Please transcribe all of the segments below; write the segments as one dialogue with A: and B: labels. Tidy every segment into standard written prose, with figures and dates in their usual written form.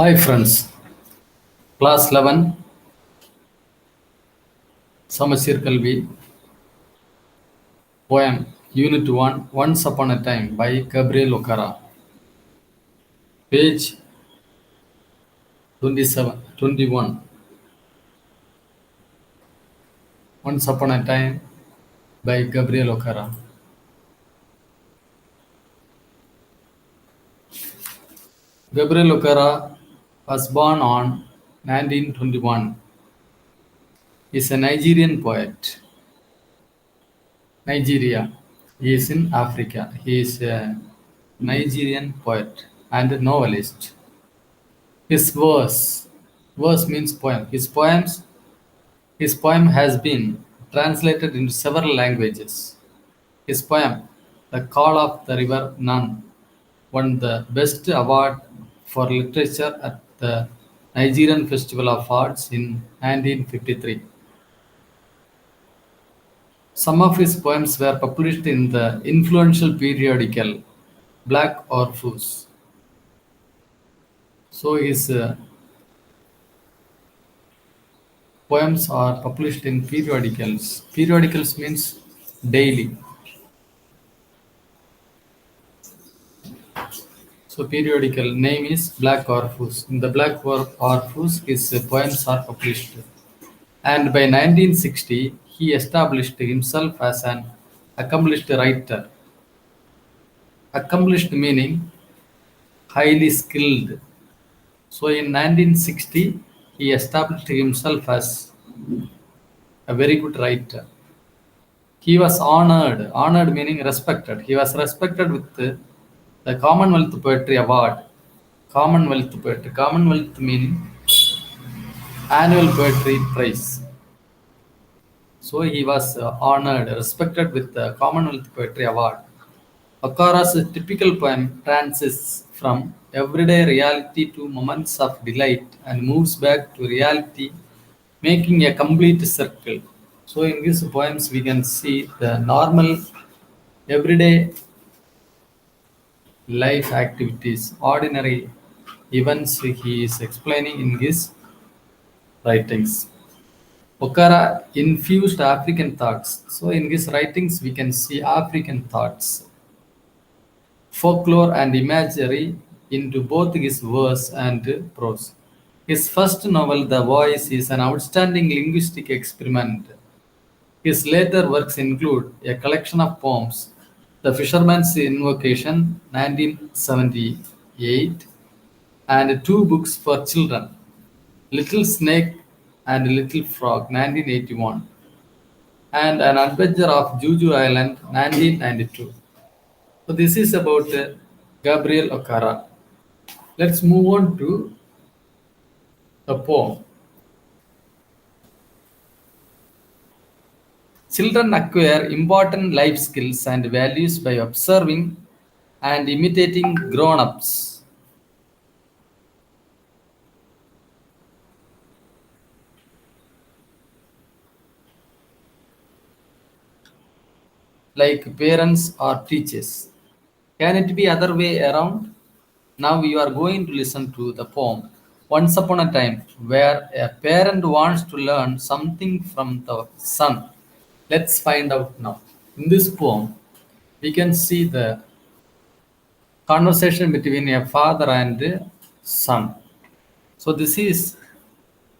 A: Hi friends, class 11, Samasir Kalvi, poem, Unit 1, Once Upon a Time by Gabriel Okara, page 21. Once Upon a Time by Gabriel Okara. Gabriel Okara was born on 1921. He is a Nigerian poet. Nigeria. He is in Africa. He is a Nigerian poet and novelist. His verse means poem. His poem has been translated into several languages. His poem, The Call of the River Nun, won the Best Award for Literature at the Nigerian Festival of Arts in 1953. Some of his poems were published in the influential periodical Black Orpheus. So his poems are published in periodicals. Periodicals means daily. So periodical name is Black Orpheus. In the Black Orpheus, his poems are published. And by 1960, he established himself as an accomplished writer. Accomplished meaning highly skilled. So in 1960, he established himself as a very good writer. He was honored. Honored meaning respected. He was respected with the Commonwealth Poetry Award. Commonwealth Poetry. Commonwealth meaning annual poetry prize. So he was honored, respected with the Commonwealth Poetry Award. Okara's typical poem transits from everyday reality to moments of delight and moves back to reality, making a complete circle. So in these poems, we can see the normal, everyday life activities, ordinary events he is explaining in his writings. Okara infused African thoughts. So in his writings, we can see African thoughts, folklore, and imagery into both his verse and prose. His first novel, The Voice, is an outstanding linguistic experiment. His later works include a collection of poems, The Fisherman's Invocation, 1978, and two books for children, Little Snake and Little Frog, 1981, and An Adventure of Juju Island, 1992. So this is about Gabriel Okara. Let's move on to the poem. Children acquire important life skills and values by observing and imitating grown-ups. Like parents or teachers. Can it be other way around? Now you are going to listen to the poem Once Upon a Time, where a parent wants to learn something from the son. Let's find out now. In this poem, we can see the conversation between a father and a son. So this is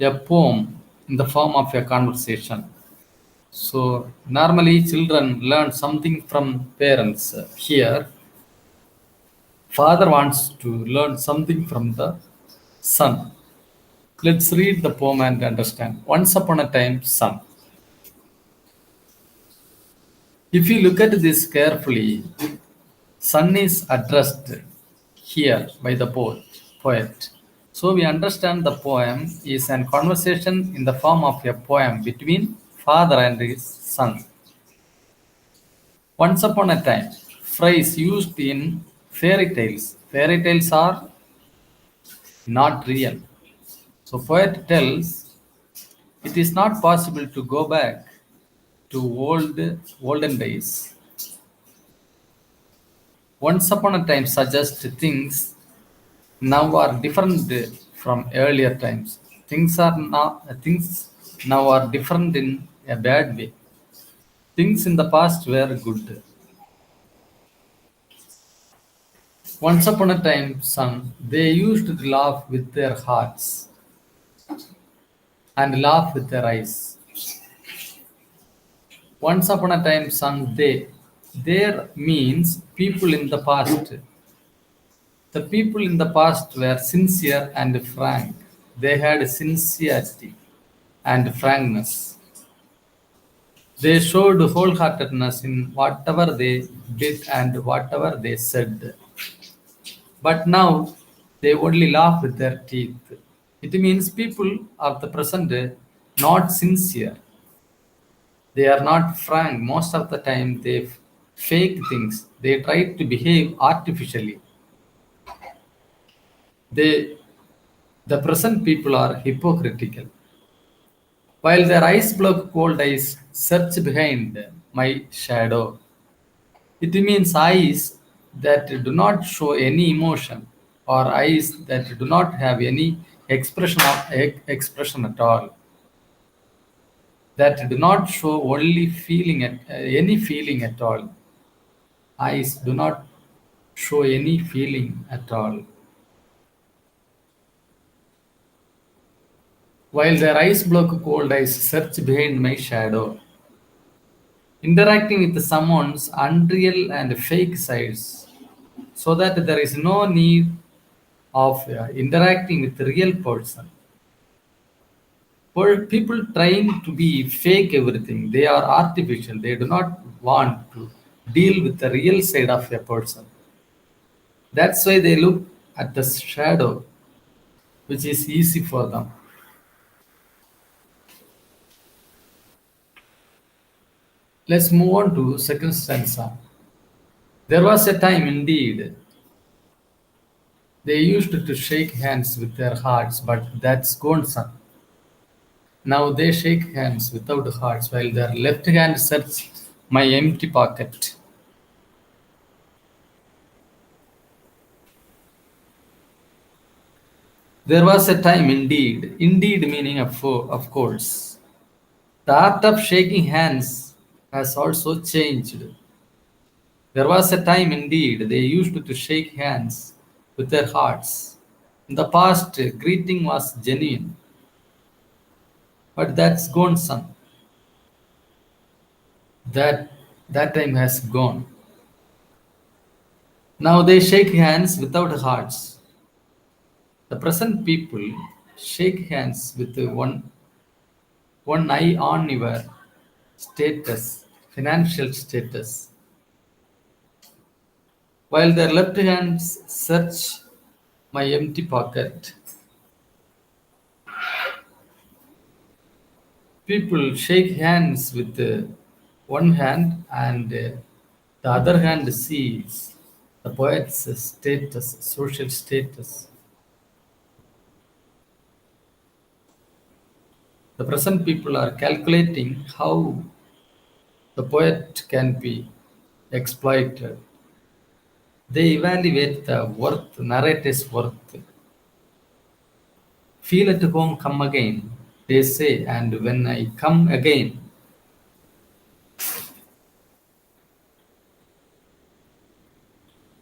A: a poem in the form of a conversation. So normally children learn something from parents. Here, father wants to learn something from the son. Let's read the poem and understand. Once upon a time, son. If you look at this carefully, son is addressed here by the poet. So we understand the poem is a conversation in the form of a poem between father and his son. Once upon a time, phrase used in fairy tales. Fairy tales are not real. So poet tells it is not possible to go back to olden days. Once upon a time suggests things now are different from earlier times. Things now are different in a bad way. Things in the past were good. Once upon a time, son, they used to laugh with their hearts and laugh with their eyes. Once upon a time, son, they. There means people in the past. The people in the past were sincere and frank. They had sincerity and frankness. They showed wholeheartedness in whatever they did and whatever they said. But now they only laugh with their teeth. It means people of the present day not sincere. They are not frank. Most of the time they fake things. They try to behave artificially. They the present people are hypocritical. While their eyes block cold eyes search behind my shadow. It means eyes that do not show any emotion or eyes that do not have any expression at all, that do not show only any feeling at all. Eyes do not show any feeling at all. While their eyes block cold eyes search behind my shadow. Interacting with someone's unreal and fake sides so that there is no need of interacting with the real person. For people trying to be fake everything, they are artificial. They do not want to deal with the real side of a person. That's why they look at the shadow, which is easy for them. Let's move on to second stanza. There was a time indeed they used to shake hands with their hearts, but that's gone, son. Now they shake hands without hearts while their left hand searches my empty pocket. There was a time indeed, indeed meaning of course. The art of shaking hands has also changed. There was a time indeed they used to shake hands with their hearts. In the past, greeting was genuine, but that's gone, son. That that time has gone. Now they shake hands without hearts. The present people shake hands with one eye on your status, financial status, while their left hands search my empty pocket. People shake hands with one hand and the other hand sees the poet's status, social status. The present people are calculating how the poet can be exploited. They evaluate the worth, narrator's worth. Feel at home, come again, they say, and when I come again,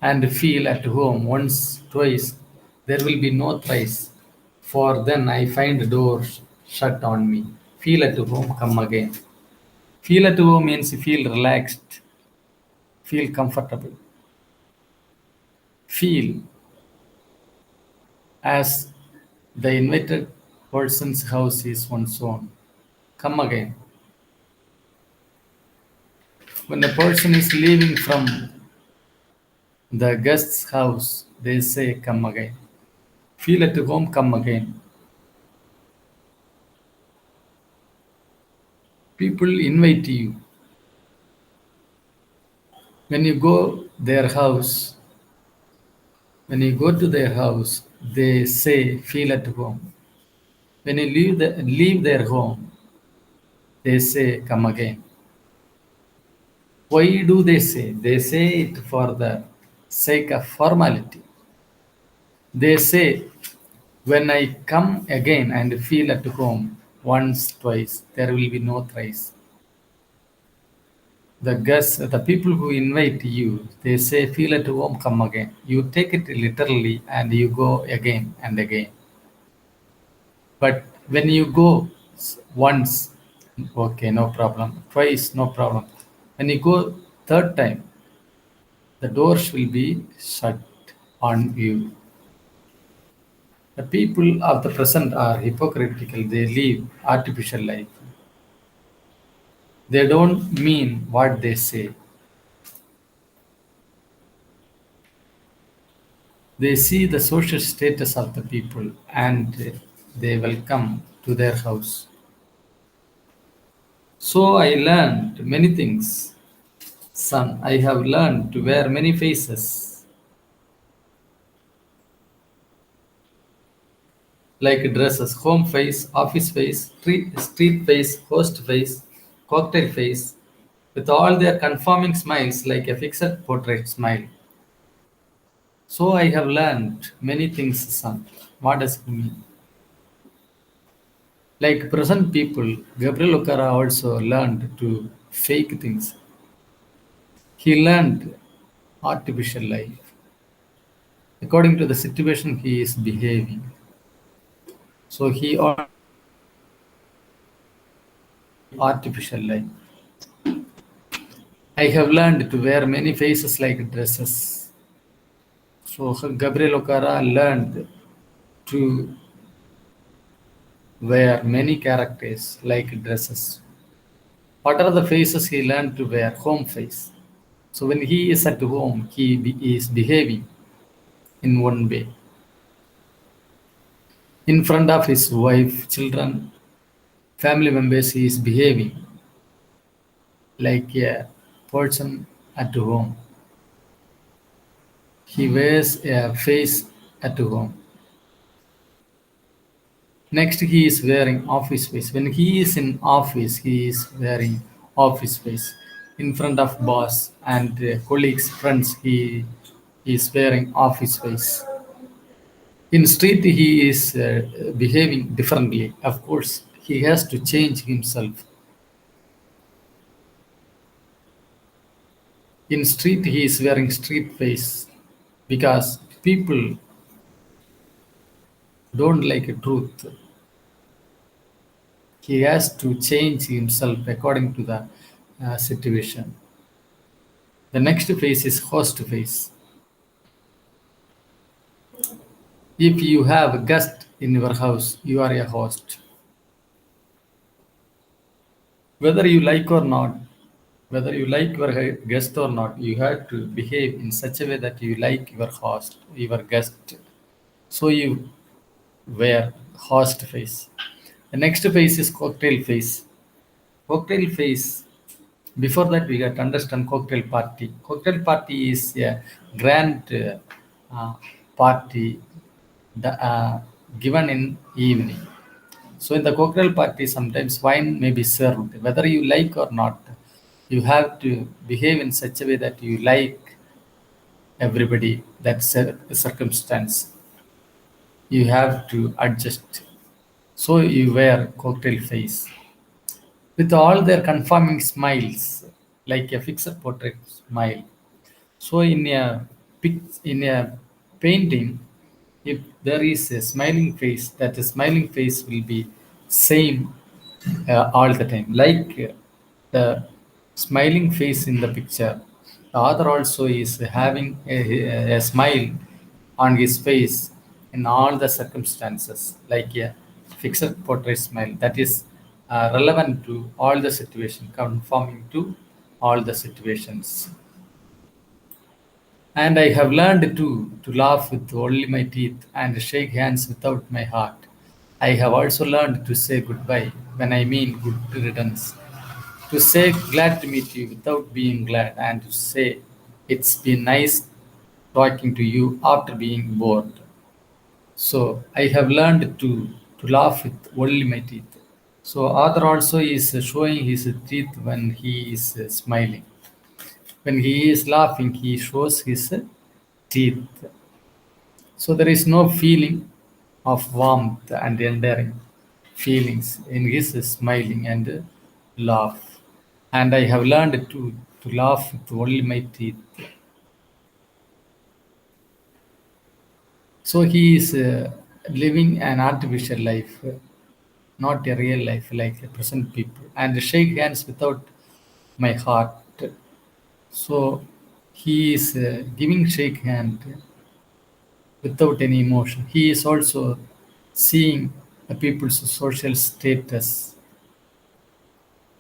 A: and feel at home once, twice, there will be no thrice, for then I find the door shut on me. Feel at home, come again. Feel at home means feel relaxed, feel comfortable, feel as the invited person's house is one's own. Come again. When a person is leaving from the guest's house, they say, come again. Feel at home, come again. People invite you. When you go their house, when you go to their house, they say, feel at home. When you leave their home, they say, come again. Why do they say? They say it for the sake of formality. They say When I come again and feel at home once, twice, there will be no thrice. The guests, the people who invite you, they say, feel at home, come again. You take it literally and you go again and again. But when you go once, okay, no problem. Twice, no problem. When you go third time, the doors will be shut on you. The people of the present are hypocritical. They live artificial life. They don't mean what they say. They see the social status of the people and they welcome to their house. So I learned many things. Son, I have learned to wear many faces, like dresses, home face, office face, street face, host face, cocktail face, with all their conforming smiles like a fixed portrait smile. So I have learned many things, son. What does it mean? Like present people, Gabriel Okara also learned to fake things. He learned artificial life. According to the situation he is behaving. So he artificial life. I have learned to wear many faces like dresses. So Gabriel Okara learned to wear many characters like dresses. What are the faces he learned to wear? Home face. So when he is at home, is behaving in one way. In front of his wife, children, family members, he is behaving like a person at home. He wears a face at home. Next, he is wearing office face. When he is in office, he is wearing office face. In front of boss and colleagues, friends, he is wearing office face. In street, he is behaving differently. Of course, he has to change himself. In street, he is wearing street face because people don't like truth. He has to change himself according to the situation. The next phase is host phase. If you have a guest in your house, you are a host. Whether you like or not, whether you like your guest or not, you have to behave in such a way that you like your host, your guest. So you wear host face. The next phase is cocktail phase. Cocktail phase. Before that, we got to understand cocktail party. Cocktail party is a grand uh, party given in evening. So in the cocktail party, sometimes wine may be served. Whether you like or not, you have to behave in such a way that you like everybody. That's a circumstance. You have to adjust. So you wear cocktail face with all their conforming smiles, like a fixed portrait smile. So in a painting, if there is a smiling face, that smiling face will be same all the time. Like the smiling face in the picture, the author also is having a smile on his face in all the circumstances, like a fixed portrait smile that is relevant to all the situation, conforming to all the situations. And I have learned too to laugh with only my teeth and shake hands without my heart. I have also learned to say goodbye when I mean good riddance, to say glad to meet you without being glad, and to say it's been nice talking to you after being bored. So I have learned to laugh with only my teeth. So author also is showing his teeth when he is smiling. When he is laughing, he shows his teeth. So there is no feeling. of warmth and endearing feelings in his smiling and laugh. And I have learned to laugh with only my teeth. So he is living an artificial life, not a real life like the present people, and shake hands without my heart. So he is giving shake hand without any emotion. He is also seeing the people's social status.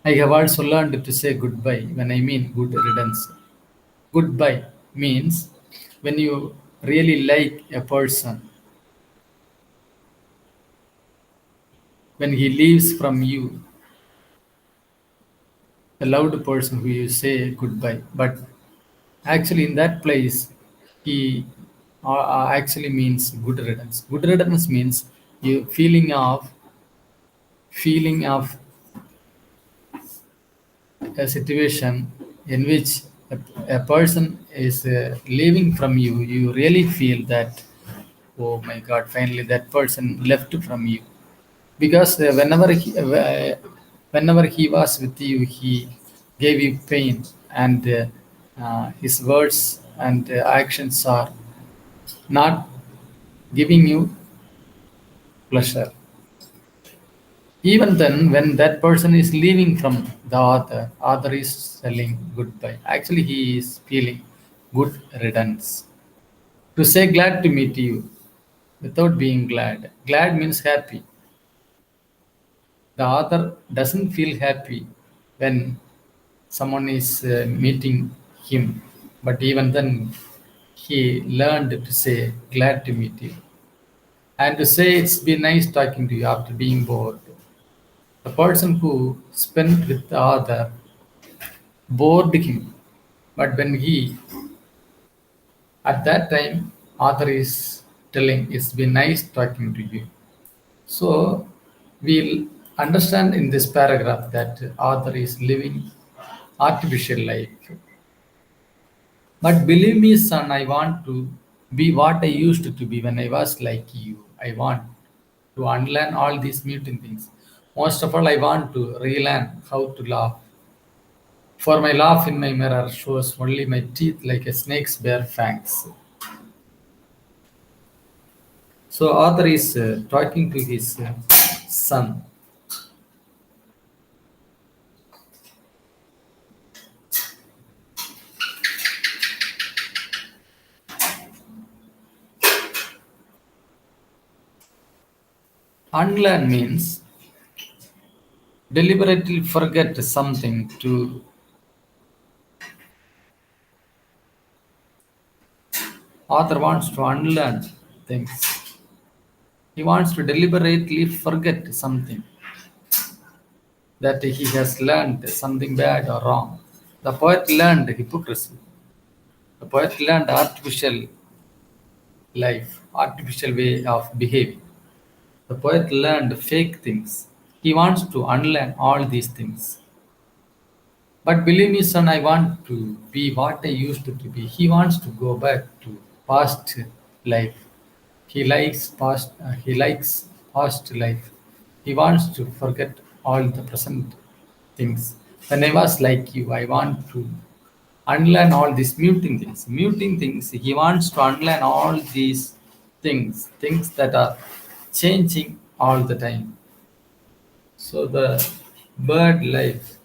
A: I have also learned to say goodbye when I mean good riddance. Goodbye means when you really like a person, when he leaves from you, a loved person who you say goodbye. But actually, in that place, he actually means good riddance. Good riddance means you feeling of a situation in which a person is leaving from you. You really feel that, oh my God, finally that person left from you. Because whenever he was with you, he gave you pain, and his words and actions are not giving you pleasure. Even then, when that person is leaving from the author is telling goodbye. Actually, he is feeling good riddance. To say glad to meet you without being glad. Glad means happy. The author doesn't feel happy when someone is meeting him, but even then, he learned to say glad to meet you and to say it's been nice talking to you after being bored. The person who spent with the author bored him, but when he at that time author is telling it's been nice talking to you. So we'll understand in this paragraph that author is living artificial life. But believe me, son, I want to be what I used to be when I was like you. I want to unlearn all these mutant things. Most of all, I want to relearn how to laugh. For my laugh in my mirror shows only my teeth like a snake's bare fangs. So, author is talking to his son. Unlearn means deliberately forget something to author wants to unlearn things. He wants to deliberately forget something that he has learned something bad or wrong. The poet learned hypocrisy. The poet learned artificial life, artificial way of behaving. The poet learned fake things. He wants to unlearn all these things. But believe me, son, I want to be what I used to be. He wants to go back to past life. He likes past life. He wants to forget all the present things. When I was like you, I want to unlearn all these muting things. Muting things. He wants to unlearn all these things that are changing all the time. So the bird life,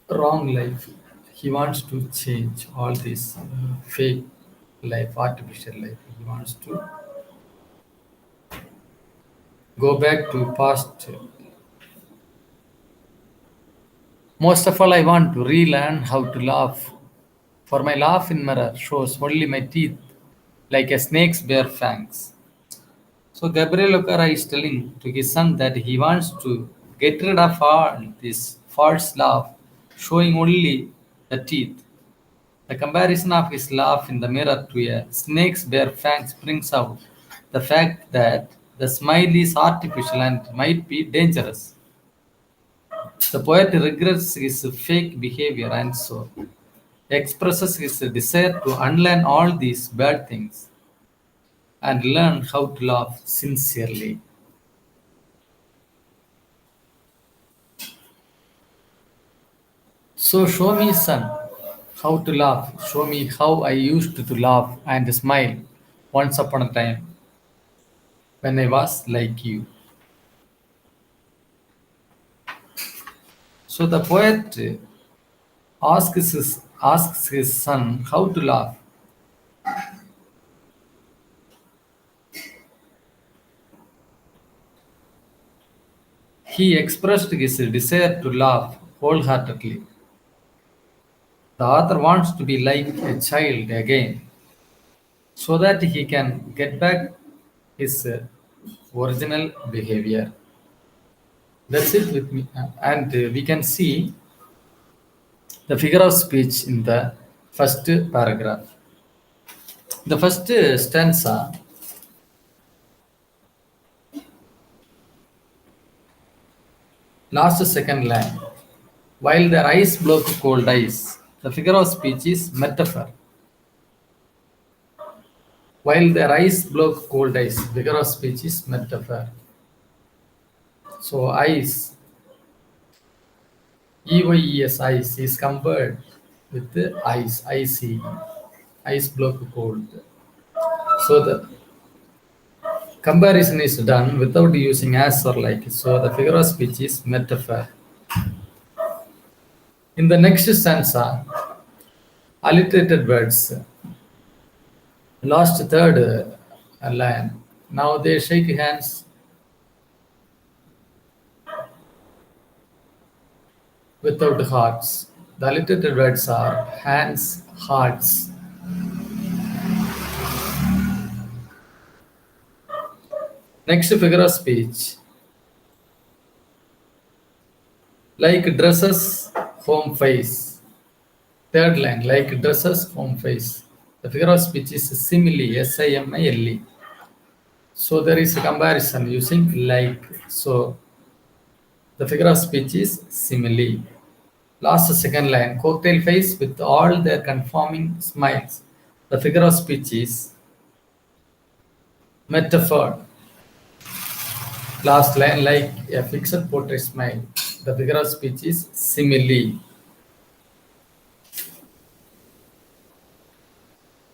A: wrong life. He wants to change all this fake life, artificial life. He wants to go back to past. Most of all, I want to relearn how to laugh. For my laugh in mirror shows only my teeth, like a snake's bare fangs. So Gabriel Okara is telling to his son that he wants to get rid of all this false laugh, showing only the teeth. The comparison of his laugh in the mirror to a snake's bare fangs brings out the fact that the smile is artificial and might be dangerous. The poet regrets his fake behavior and so expresses his desire to unlearn all these bad things. and learn how to laugh sincerely. So show me, son, how to laugh. Show me how I used to laugh and smile once upon a time when I was like you. So the poet asks his son how to laugh. He expressed his desire to laugh wholeheartedly. The author wants to be like a child again so that he can get back his original behavior. That's it with me. And we can see the figure of speech in the first paragraph. The first stanza, last second line. While their eyes blow cold ice, the figure of speech is metaphor. While their eyes blow cold ice, figure of speech is metaphor. So ice, EYES, ice is compared with the ice, icy, ice block cold. So the comparison is done without using as or like. So the figure of speech is metaphor. In the next stanza, alliterated words, last third line. Now they shake hands without hearts. The alliterated words are hands, hearts. Next figure of speech, like dresses, home face. Third line, like dresses, home face. The figure of speech is simile, simile. So there is a comparison using like. So the figure of speech is simile. Last second line, cocktail face with all their conforming smiles. The figure of speech is metaphor. Last line, like a fixed portrait smile. The figure of speech is simile.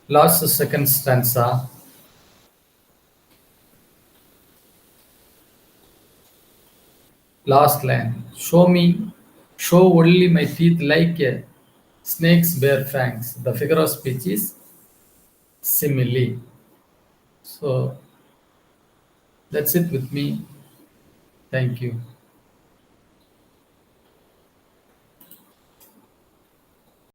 A: Last second stanza, last line. Show only my teeth like a snake's bare fangs. The figure of speech is simile. So that's it with me. Thank you.